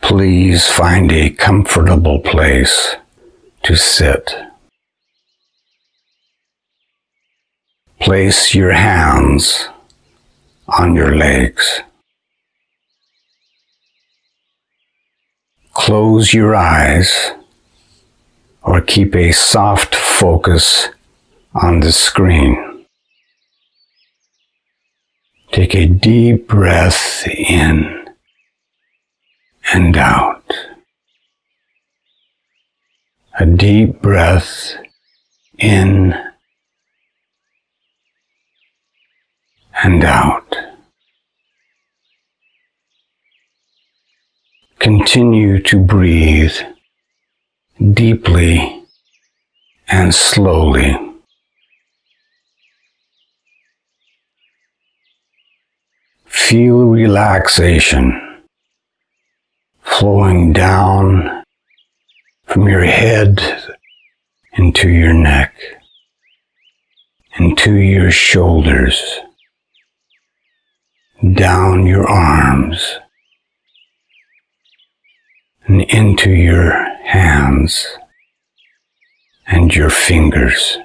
Please find a comfortable place to sit. Place your hands on your legs. Close your eyes or keep a soft focus on the screen. Take a deep breath in and out. A deep breath in and out. Continue to breathe deeply and slowly. Feel relaxation flowing down from your head into your neck, into your shoulders, down your arms, and into your hands and your fingers.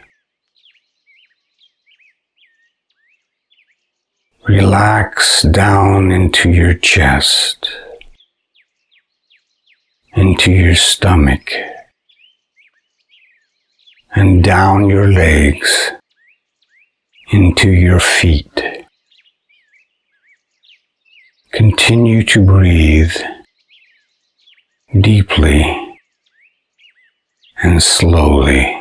Relax down into your chest, into your stomach, and down your legs, into your feet. Continue to breathe deeply and slowly.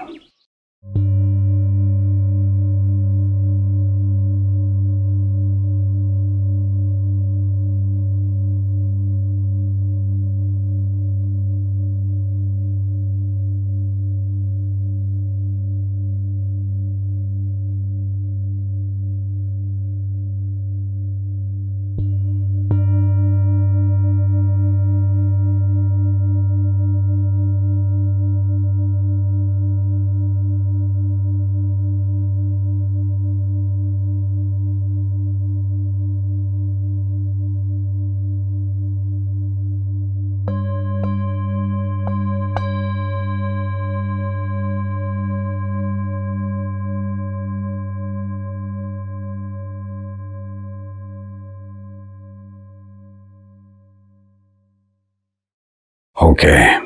Okay.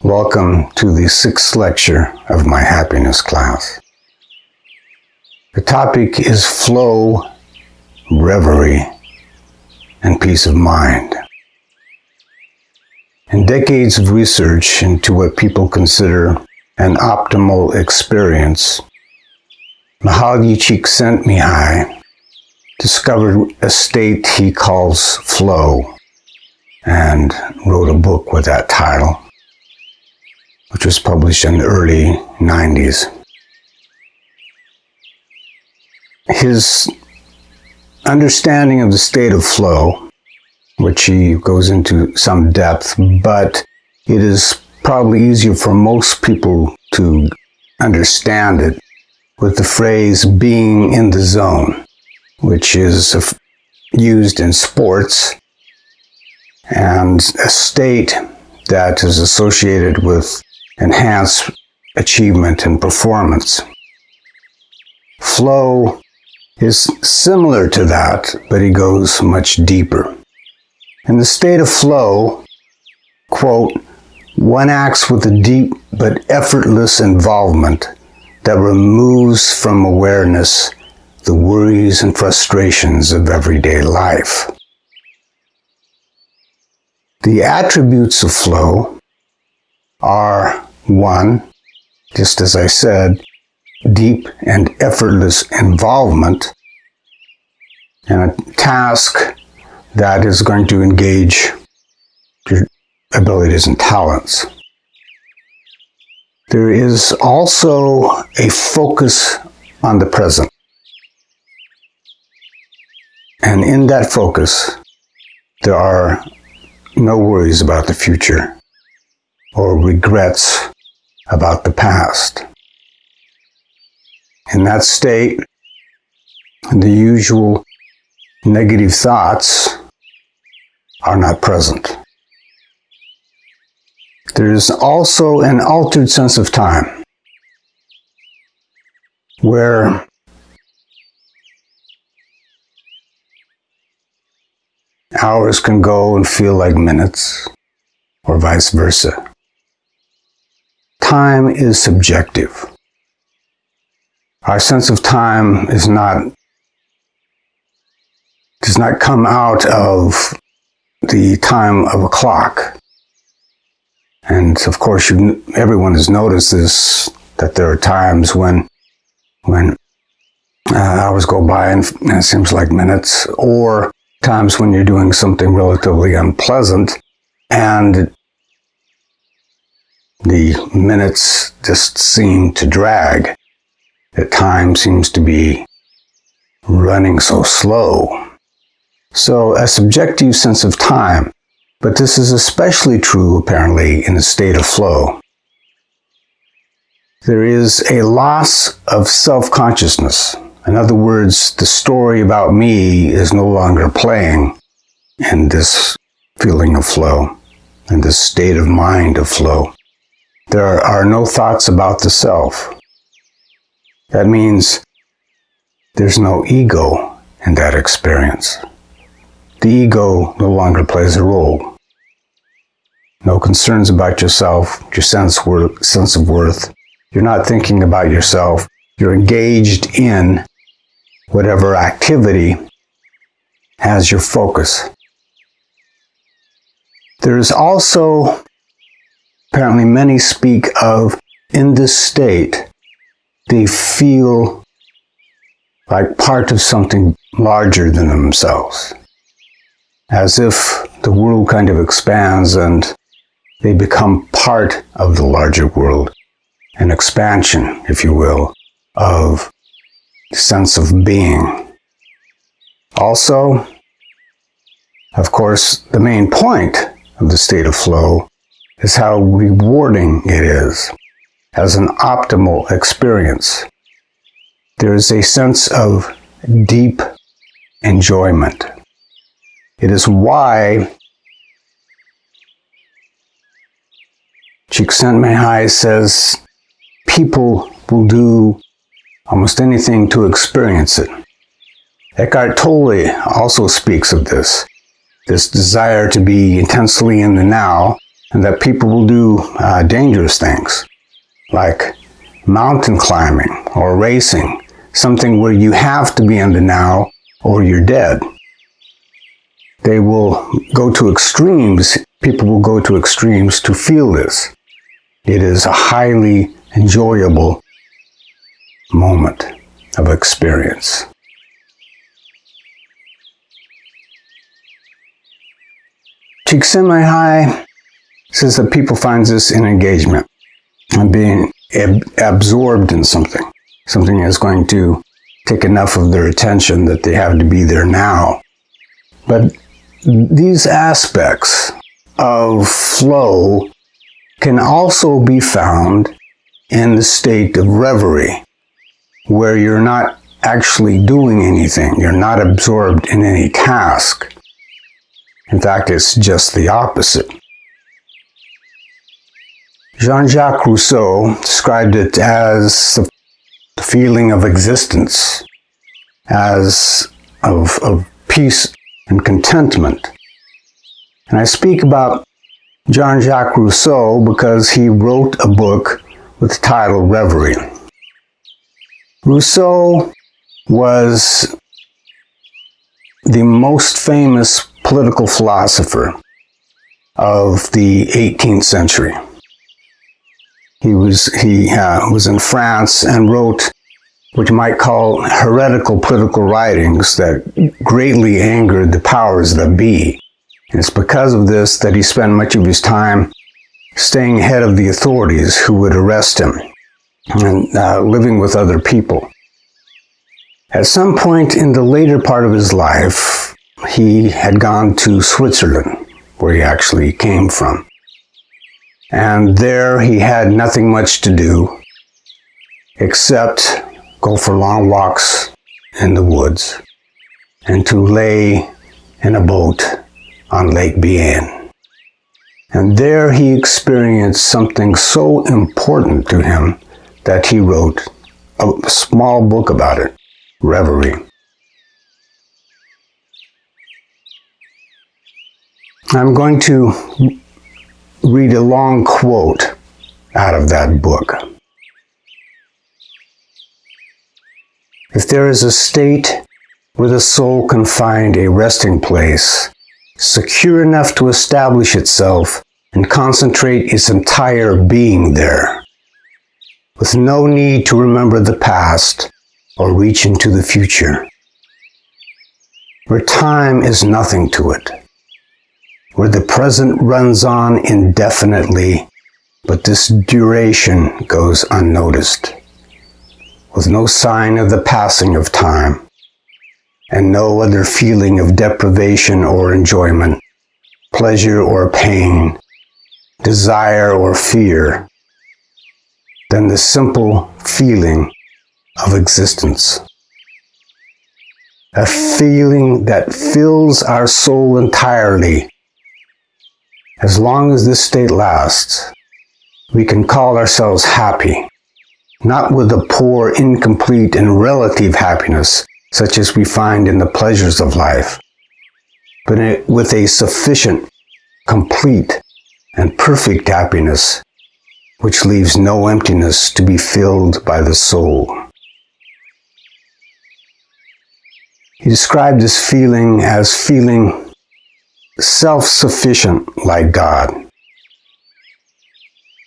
Welcome to the 6th lecture of my happiness class. The topic is flow, reverie, and peace of mind. In decades of research into what people consider an optimal experience, Mihaly Csikszentmihalyi discovered a state he calls flow and wrote a book with that title, which was published in the early 90s. His understanding of the state of flow, which he goes into some depth, but it is probably easier for most people to understand it with the phrase being in the zone, which is used in sports and a state that is associated with enhanced achievement and performance. Flow is similar to that, but it goes much deeper. In the state of flow, quote, one acts with a deep but effortless involvement that removes from awareness the worries and frustrations of everyday life. The attributes of flow are 1, just as I said, deep and effortless involvement in a task that is going to engage your abilities and talents. There is also a focus on the present. And in that focus, there are no worries about the future or regrets about the past. In that state, the usual negative thoughts are not present. There is also an altered sense of time, where hours can go and feel like minutes, or vice versa. Time is subjective. Our sense of time does not come out of the time of a clock. And of course, everyone has noticed this, that there are times when hours go by and it seems like minutes, or times when you're doing something relatively unpleasant and the minutes just seem to drag. The time seems to be running so slow. So a subjective sense of time, but this is especially true apparently in a state of flow. There is a loss of self-consciousness. In other words, the story about me is no longer playing in this feeling of flow, in this state of mind of flow. There are no thoughts about the self. That means there's no ego in that experience. The ego no longer plays a role. No concerns about yourself, your sense of worth. You're not thinking about yourself. You're engaged in whatever activity has your focus. There's also, apparently many speak of, in this state, they feel like part of something larger than themselves. As if the world kind of expands and they become part of the larger world. An expansion, if you will, of sense of being. Also, of course, the main point of the state of flow is how rewarding it is as an optimal experience. There is a sense of deep enjoyment. It is why Csikszentmihalyi says people will do almost anything to experience it. Eckhart Tolle also speaks of this desire to be intensely in the now, and that people will do dangerous things, like mountain climbing or racing, something where you have to be in the now or you're dead. They will go to extremes. People will go to extremes to feel this. It is a highly enjoyable moment of experience. Csikszentmihalyi says that people find this in engagement and being absorbed in something. Something is going to take enough of their attention that they have to be there now. But these aspects of flow can also be found in the state of reverie, where you're not actually doing anything. You're not absorbed in any task. In fact, it's just the opposite. Jean-Jacques Rousseau described it as the feeling of existence, as of peace and contentment. And I speak about Jean-Jacques Rousseau because he wrote a book with the title Reverie. Rousseau was the most famous political philosopher of the 18th century. He was in France and wrote what you might call heretical political writings that greatly angered the powers that be. And it's because of this that he spent much of his time staying ahead of the authorities who would arrest him and living with other people. At some point in the later part of his life, he had gone to Switzerland, where he actually came from. And there he had nothing much to do except go for long walks in the woods, and to lay in a boat on Lake Bienne. And there he experienced something so important to him that he wrote a small book about it, Reverie. I'm going to read a long quote out of that book. If there is a state where the soul can find a resting place, secure enough to establish itself and concentrate its entire being there, with no need to remember the past or reach into the future, where time is nothing to it, where the present runs on indefinitely, but this duration goes unnoticed, with no sign of the passing of time, and no other feeling of deprivation or enjoyment, pleasure or pain, desire or fear, than the simple feeling of existence. A feeling that fills our soul entirely. As long as this state lasts, we can call ourselves happy, not with a poor, incomplete, and relative happiness such as we find in the pleasures of life, but with a sufficient, complete, and perfect happiness which leaves no emptiness to be filled by the soul. He described this feeling as feeling self-sufficient like God.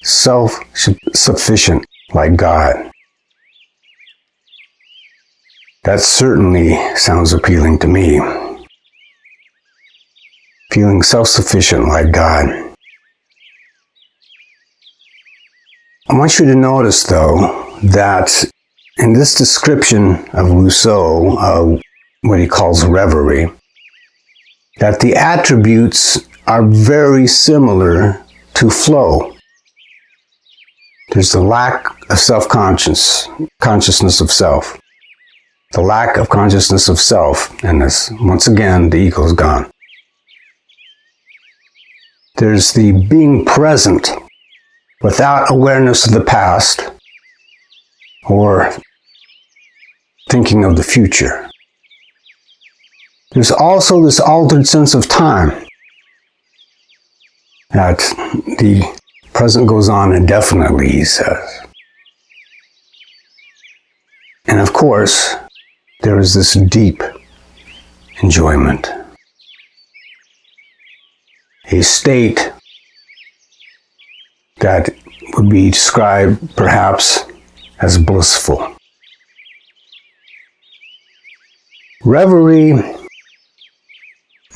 Self-sufficient like God. That certainly sounds appealing to me. Feeling self-sufficient like God. I want you to notice, though, that in this description of Rousseau, what he calls reverie, that the attributes are very similar to flow. There's the lack of consciousness of self. The lack of consciousness of self, and this, once again, the ego is gone. There's the being present without awareness of the past or thinking of the future. There's also this altered sense of time, that the present goes on indefinitely, he says. And of course, there is this deep enjoyment, a state that would be described perhaps as blissful. Reverie,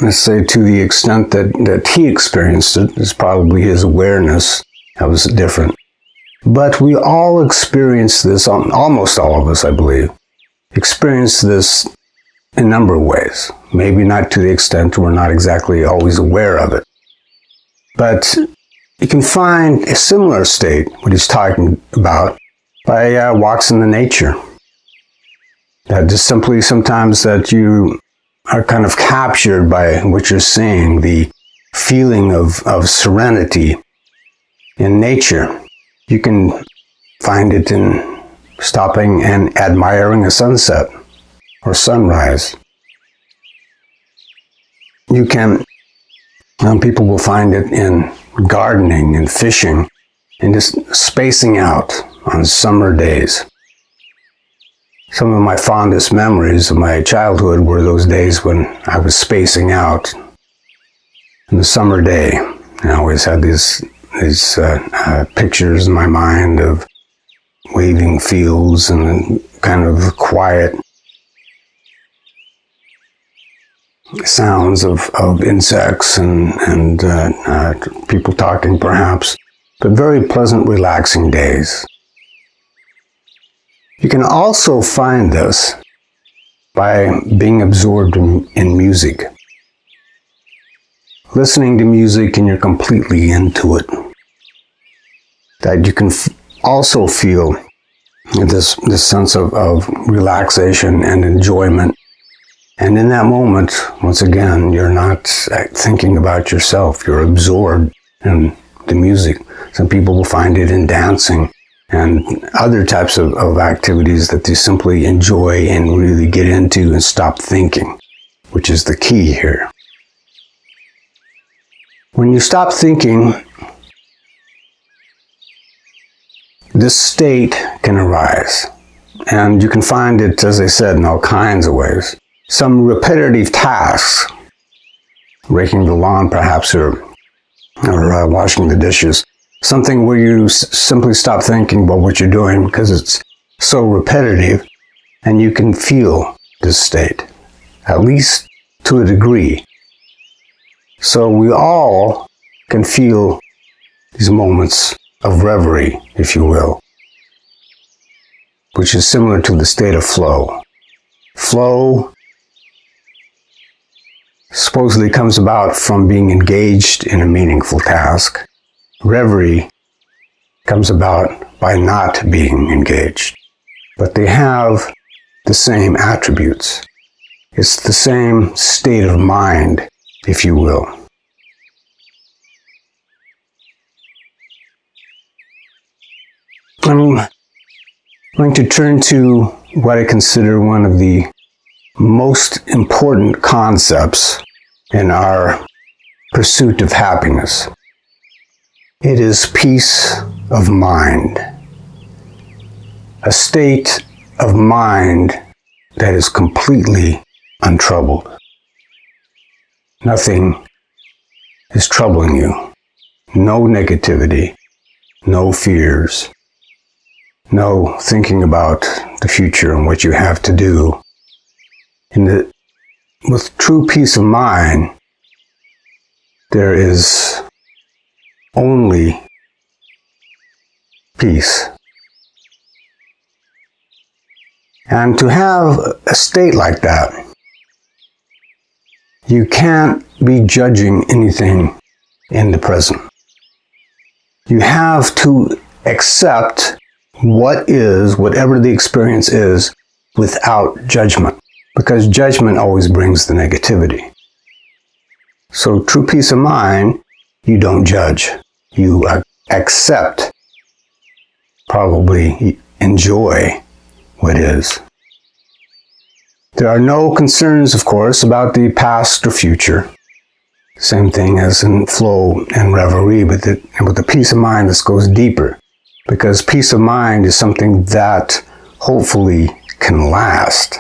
let's say to the extent that he experienced it, is probably his awareness that was different. But we all experience this, almost all of us, I believe, experience this in a number of ways. Maybe not to the extent we're not exactly always aware of it. But you can find a similar state, what he's talking about, by walks in the nature. That just simply sometimes that you are kind of captured by what you're seeing, the feeling of serenity in nature. You can find it in stopping and admiring a sunset or sunrise. People will find it in gardening and fishing and just spacing out on summer days. Some of my fondest memories of my childhood were those days when I was spacing out in the summer day. I always had these pictures in my mind of waving fields and kind of quiet sounds of insects and people talking perhaps, but very pleasant, relaxing days. You can also find this by being absorbed in music. Listening to music and you're completely into it. That you can also feel this sense of relaxation and enjoyment. And in that moment, once again, you're not thinking about yourself. You're absorbed in the music. Some people will find it in dancing and other types of activities that they simply enjoy and really get into and stop thinking, which is the key here. When you stop thinking, this state can arise. And you can find it, as I said, in all kinds of ways. Some repetitive tasks, raking the lawn perhaps, or washing the dishes, something where you simply stop thinking about what you're doing because it's so repetitive, and you can feel this state, at least to a degree. So we all can feel these moments of reverie, if you will, which is similar to the state of flow. Flow supposedly comes about from being engaged in a meaningful task. Reverie comes about by not being engaged. But they have the same attributes. It's the same state of mind, if you will. I'm going to turn to what I consider one of the most important concepts in our pursuit of happiness. It is peace of mind. A state of mind that is completely untroubled. Nothing is troubling you. No negativity, no fears, no thinking about the future and what you have to do. With true peace of mind, there is only peace. And to have a state like that, you can't be judging anything in the present. You have to accept what is, whatever the experience is, without judgment, because judgment always brings the negativity. So true peace of mind, you don't judge. You accept, probably enjoy what is. There are no concerns, of course, about the past or future. Same thing as in flow and reverie, but with the peace of mind, this goes deeper. Because peace of mind is something that hopefully can last.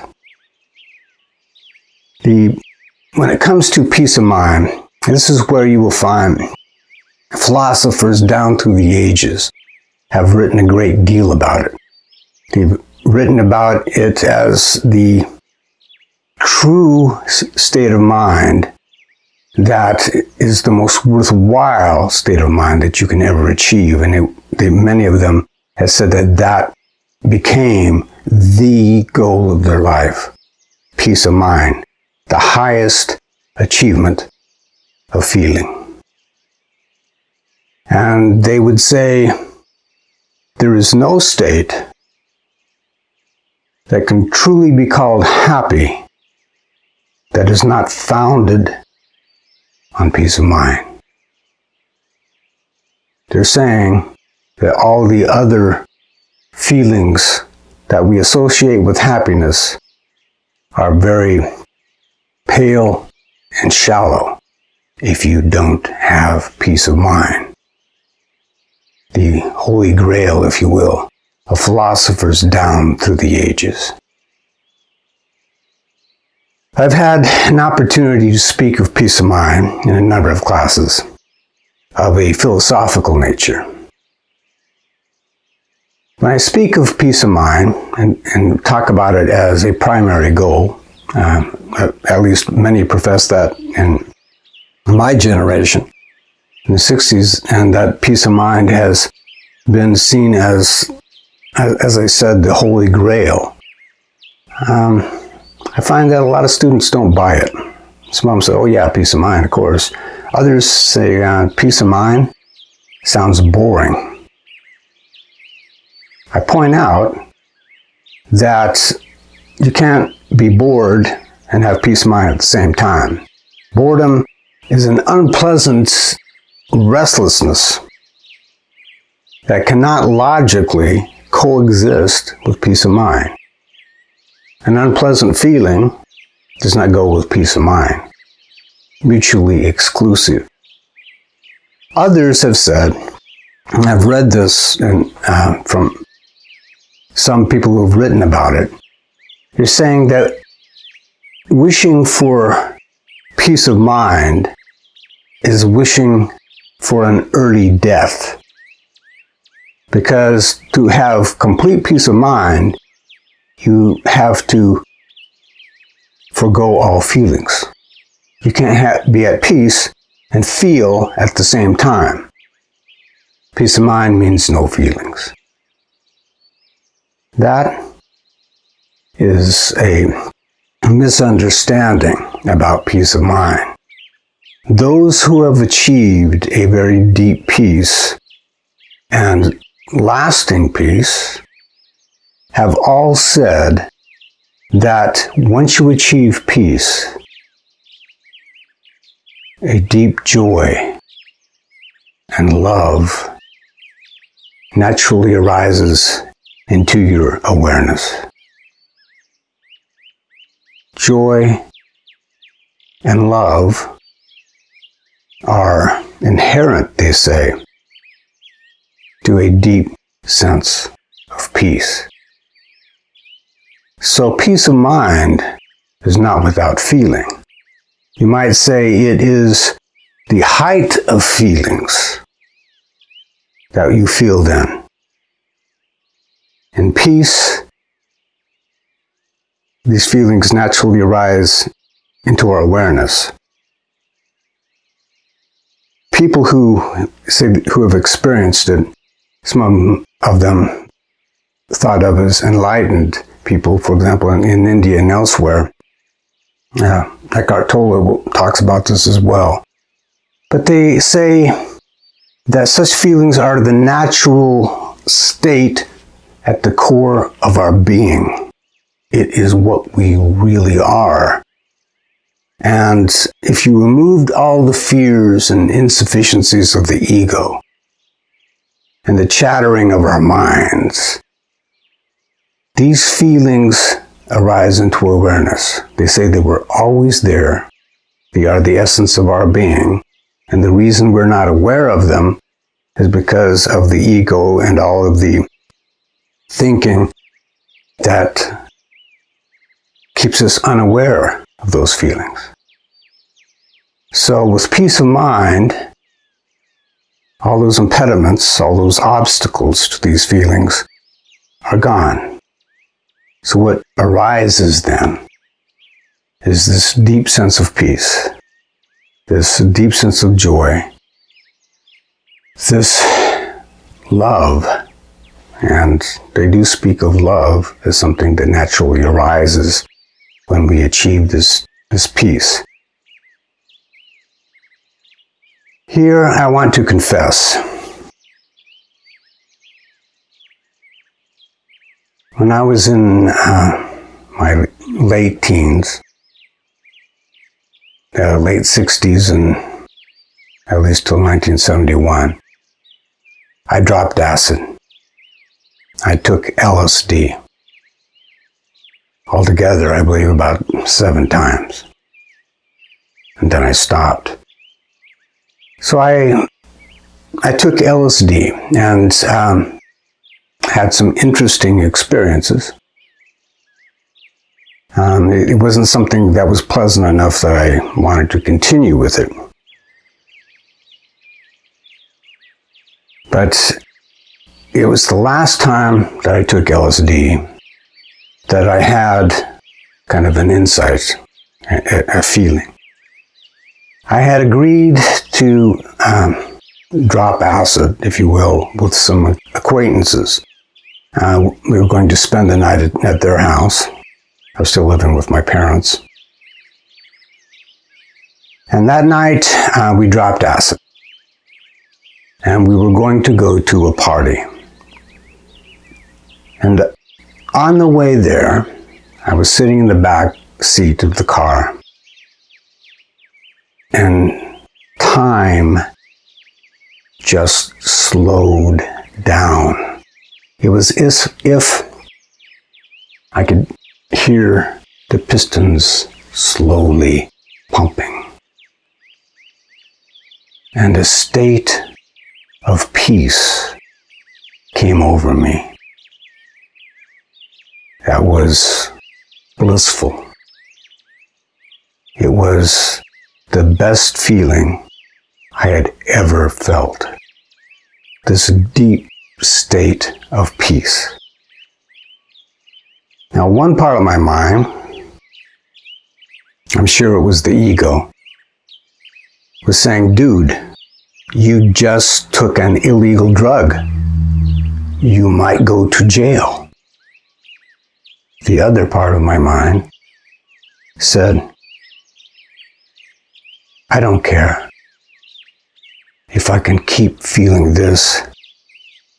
When it comes to peace of mind, this is where you will find philosophers down through the ages have written a great deal about it. They've written about it as the true state of mind that is the most worthwhile state of mind that you can ever achieve. And many of them have said that became the goal of their life. Peace of mind, the highest achievement of feeling. And they would say there is no state that can truly be called happy that is not founded on peace of mind. They're saying that all the other feelings that we associate with happiness are very pale and shallow if you don't have peace of mind. The holy grail, if you will, of philosophers down through the ages. I've had an opportunity to speak of peace of mind in a number of classes of a philosophical nature. When I speak of peace of mind and talk about it as a primary goal, at least many profess that in my generation, in the 60s, and that peace of mind has been seen as I said, the holy grail. I find that a lot of students don't buy it. Some of them say, oh yeah, peace of mind, of course. Others say, peace of mind sounds boring. I point out that you can't be bored and have peace of mind at the same time. Boredom is an unpleasant restlessness that cannot logically coexist with peace of mind. An unpleasant feeling does not go with peace of mind. Mutually exclusive. Others have said, and I've read this from some people who have written about it, they're saying that wishing for peace of mind is wishing for an early death. Because to have complete peace of mind, you have to forgo all feelings. You can't be at peace and feel at the same time. Peace of mind means no feelings. That is a misunderstanding about peace of mind. Those who have achieved a very deep peace and lasting peace have all said that once you achieve peace, a deep joy and love naturally arises into your awareness. Joy and love are inherent, they say, to a deep sense of peace. So peace of mind is not without feeling. You might say it is the height of feelings that you feel then. In peace, these feelings naturally arise into our awareness. People who have experienced it, some of them thought of as enlightened people, for example, in India and elsewhere. Eckhart Tolle talks about this as well. But they say that such feelings are the natural state at the core of our being. It is what we really are. And if you removed all the fears and insufficiencies of the ego and the chattering of our minds, these feelings arise into awareness. They say they were always there. They are the essence of our being. And the reason we're not aware of them is because of the ego and all of the thinking that keeps us unaware of those feelings. So with peace of mind, all those impediments, all those obstacles to these feelings are gone. So what arises then is this deep sense of peace, this deep sense of joy, this love. And they do speak of love as something that naturally arises when we achieve this peace. Here I want to confess. When I was in my late teens, late 60s and at least till 1971, I dropped acid. I took LSD. Altogether, I believe about 7 times. And then I stopped. So I took LSD and had some interesting experiences. It wasn't something that was pleasant enough that I wanted to continue with it. But it was the last time that I took LSD that I had kind of an insight, a feeling. I had agreed to drop acid, if you will, with some acquaintances. We were going to spend the night at their house. I was still living with my parents. And that night, we dropped acid. And we were going to go to a party. And on the way there, I was sitting in the back seat of the car, and time just slowed down. It was as if I could hear the pistons slowly pumping. And a state of peace came over me that was blissful. It was the best feeling I had ever felt. This deep state of peace. Now, one part of my mind, I'm sure it was the ego, was saying, dude, you just took an illegal drug. You might go to jail. The other part of my mind said, I don't care. If I can keep feeling this,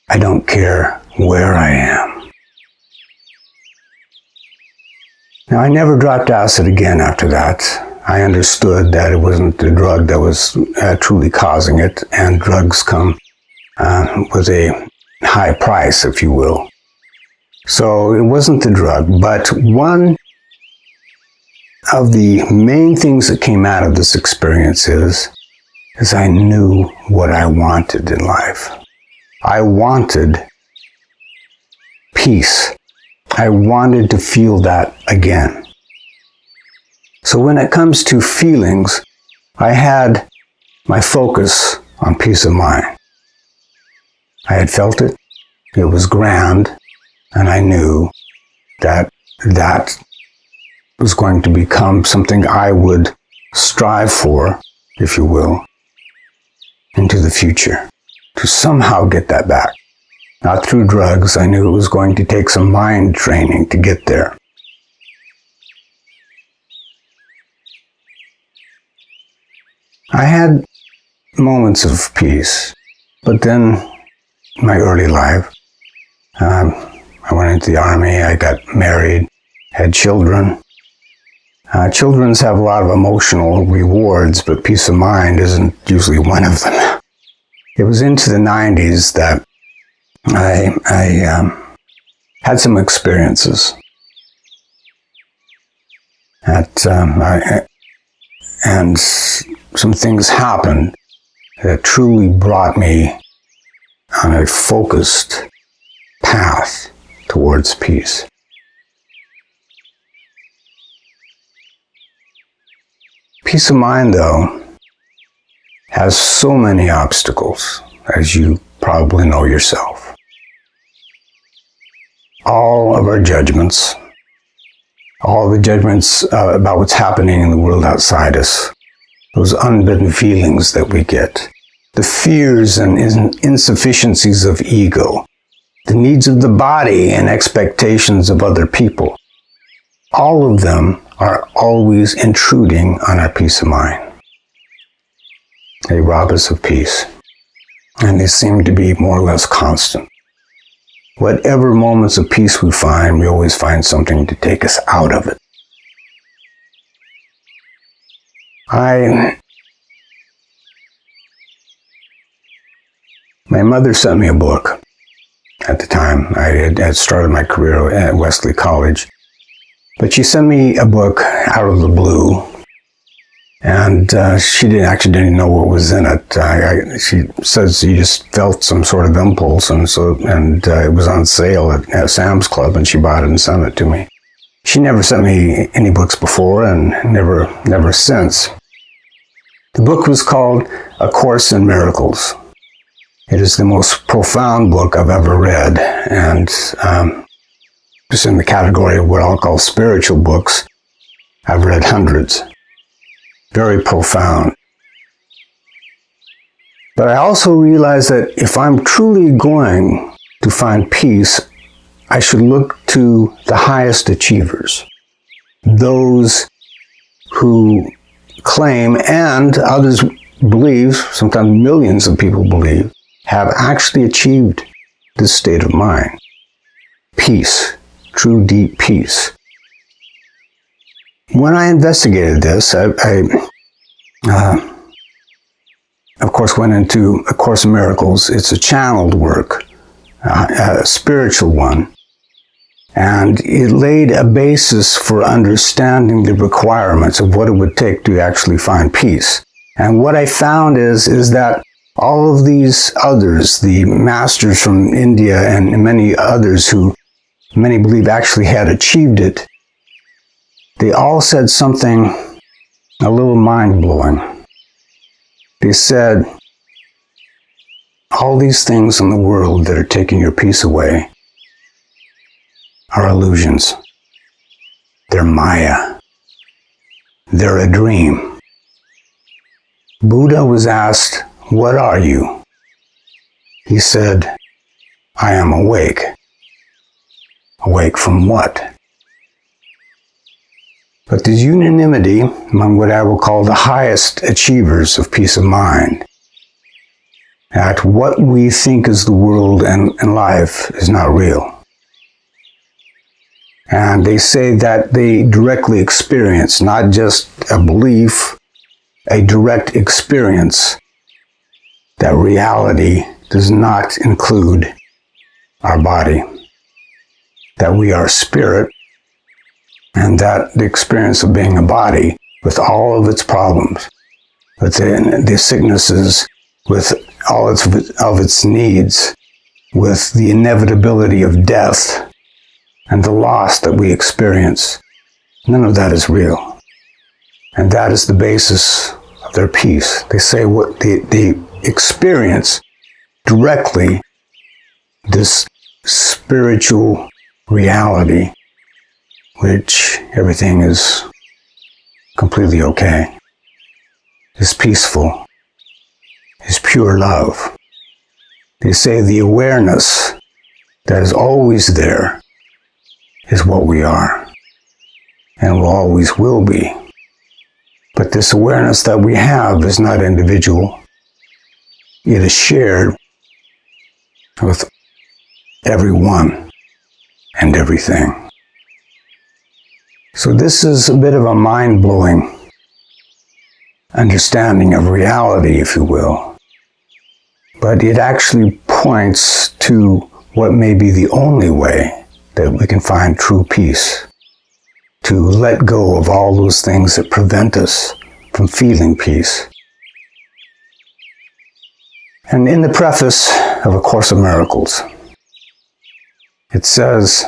I don't care where I am. Now, I never dropped acid again after that. I understood that it wasn't the drug that was truly causing it, and drugs come with a high price, if you will. So it wasn't the drug, but one of the main things that came out of this experience is I knew what I wanted in life. I wanted peace. I wanted to feel that again. So when it comes to feelings, I had my focus on peace of mind. I had felt it. It was grand. And I knew that that was going to become something I would strive for, if you will, into the future, to somehow get that back. Not through drugs. I knew it was going to take some mind training to get there. I had moments of peace, but then in my early life, I went into the army, I got married, had children. Children's have a lot of emotional rewards, but peace of mind isn't usually one of them. It was into the 90s that I had some experiences. And some things happened that truly brought me on a focused path towards peace. Peace of mind, though, has so many obstacles, as you probably know yourself. All of our judgments, all the judgments about what's happening in the world outside us, those unbidden feelings that we get, the fears and insufficiencies of ego, the needs of the body and expectations of other people, all of them are always intruding on our peace of mind. They rob us of peace, and they seem to be more or less constant. Whatever moments of peace we find, we always find something to take us out of it. My mother sent me a book at the time. I had started my career at Wesley College. But she sent me a book out of the blue, and she didn't know what was in it. She says she just felt some sort of impulse, and it was on sale at Sam's Club, and she bought it and sent it to me. She never sent me any books before, and never since. The book was called A Course in Miracles. It is the most profound book I've ever read, and just in the category of what I'll call spiritual books, I've read hundreds. Very profound. But I also realize that if I'm truly going to find peace, I should look to the highest achievers. Those who claim, and others believe, sometimes millions of people believe, have actually achieved this state of mind. Peace. true deep peace. When I investigated this, I of course, went into A Course in Miracles. It's a channeled work, a spiritual one. And it laid a basis for understanding the requirements of what it would take to actually find peace. And what I found is that all of these others, the masters from India and many others who many believe actually had achieved it, they all said something a little mind-blowing. They said, all these things in the world that are taking your peace away are illusions. They're Maya. They're a dream. Buddha was asked, what are you? He said, I am awake. Awake from what? But there's unanimity among what I will call the highest achievers of peace of mind, that what we think is the world and life is not real. And they say that they directly experience, not just a belief, a direct experience, that reality does not include our body, that we are spirit, and that the experience of being a body with all of its problems, with the sicknesses, with all of its needs, with the inevitability of death and the loss that we experience, none of that is real. And that is the basis of their peace. They say what they experience directly, this spiritual reality, which everything is completely okay, is peaceful, is pure love. They say the awareness that is always there is what we are and always will be. But this awareness that we have is not individual. It is shared with everyone and everything. So this is a bit of a mind-blowing understanding of reality, if you will. But it actually points to what may be the only way that we can find true peace, to let go of all those things that prevent us from feeling peace. And in the preface of A Course in Miracles, it says,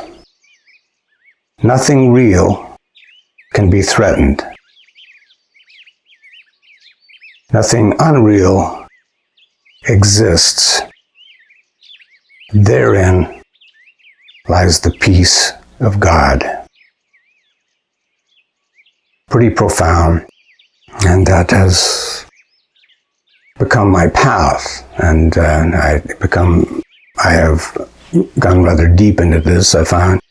nothing real can be threatened. Nothing unreal exists. Therein lies the peace of God. Pretty profound, and that has become my path, and I have gone rather deep into this. I found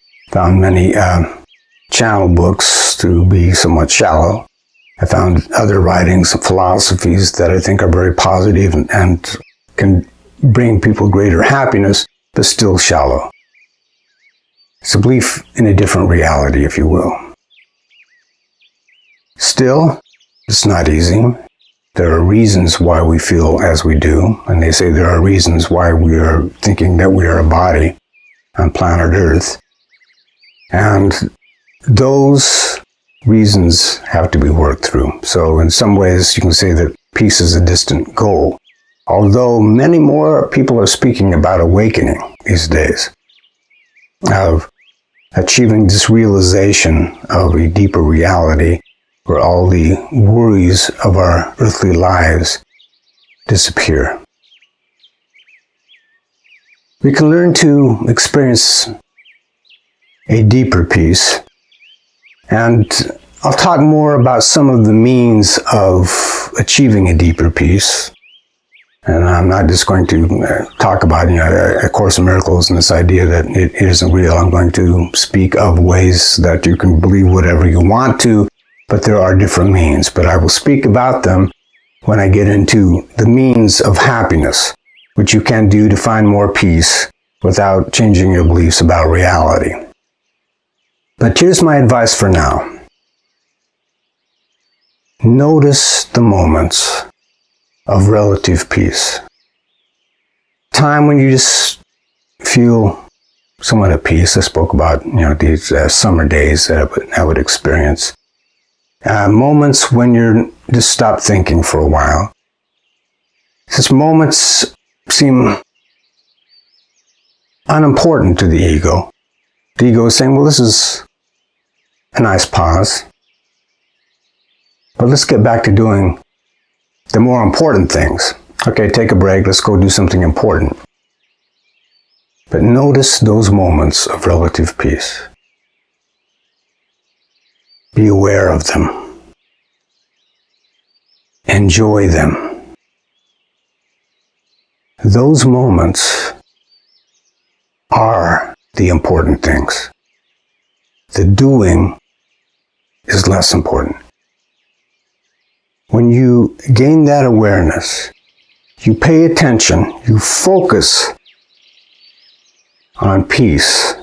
many channel books to be somewhat shallow. I found other writings and philosophies that I think are very positive and can bring people greater happiness, but still shallow. It's a belief in a different reality, if you will. Still, it's not easy. There are reasons why we feel as we do, and they say there are reasons why we are thinking that we are a body on planet Earth. And those reasons have to be worked through. So in some ways, you can say that peace is a distant goal. Although many more people are speaking about awakening these days, of achieving this realization of a deeper reality where all the worries of our earthly lives disappear. We can learn to experience a deeper peace, and I'll talk more about some of the means of achieving a deeper peace. And I'm not just going to talk about, A Course in Miracles and this idea that it isn't real. I'm going to speak of ways that you can believe whatever you want to, but there are different means. But I will speak about them when I get into the means of happiness, which you can do to find more peace without changing your beliefs about reality. But here's my advice for now. Notice the moments of relative peace. Time when you just feel somewhat at peace. I spoke about, these summer days that I would experience. Moments when you just stop thinking for a while. Such moments seem unimportant to the ego. The ego is saying, well, this is a nice pause. But let's get back to doing the more important things. Okay, take a break. Let's go do something important. But notice those moments of relative peace. Be aware of them. Enjoy them. Those moments are the important things. The doing is less important. When you gain that awareness, you pay attention, you focus on peace,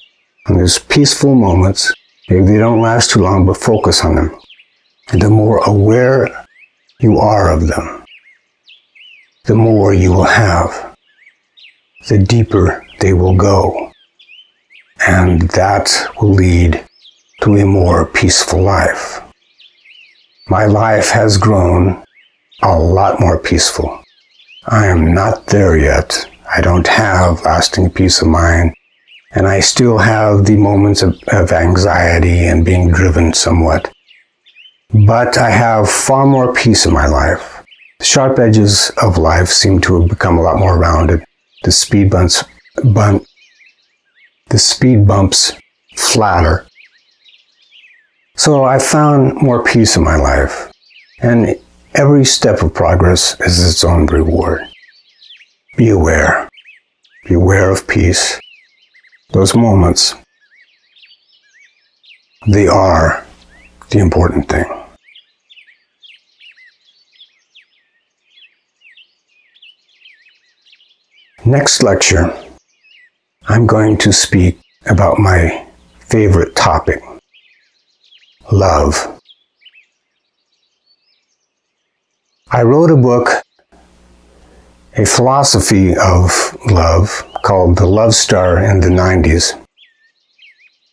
on those peaceful moments. Maybe they don't last too long, but focus on them. And the more aware you are of them, the more you will have, the deeper they will go. And that will lead to a more peaceful life. My life has grown a lot more peaceful. I am not there yet. I don't have lasting peace of mind. And I still have the moments of anxiety and being driven somewhat. But I have far more peace in my life. The sharp edges of life seem to have become a lot more rounded. The speed bumps flatter. So I found more peace in my life. And every step of progress is its own reward. Be aware. Be aware of peace. Those moments, they are the important thing. Next lecture, I'm going to speak about my favorite topic, love. I wrote a book, a philosophy of love, called The Love Star in the 90s.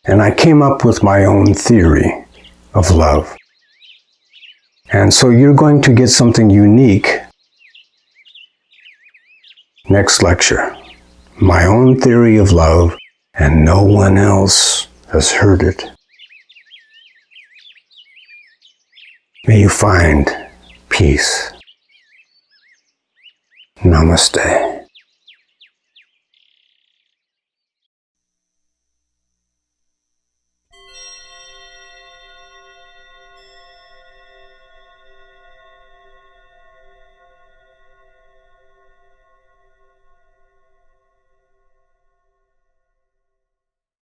And I came up with my own theory of love. And so you're going to get something unique next lecture. My own theory of love, and no one else has heard it. May you find peace. Namaste.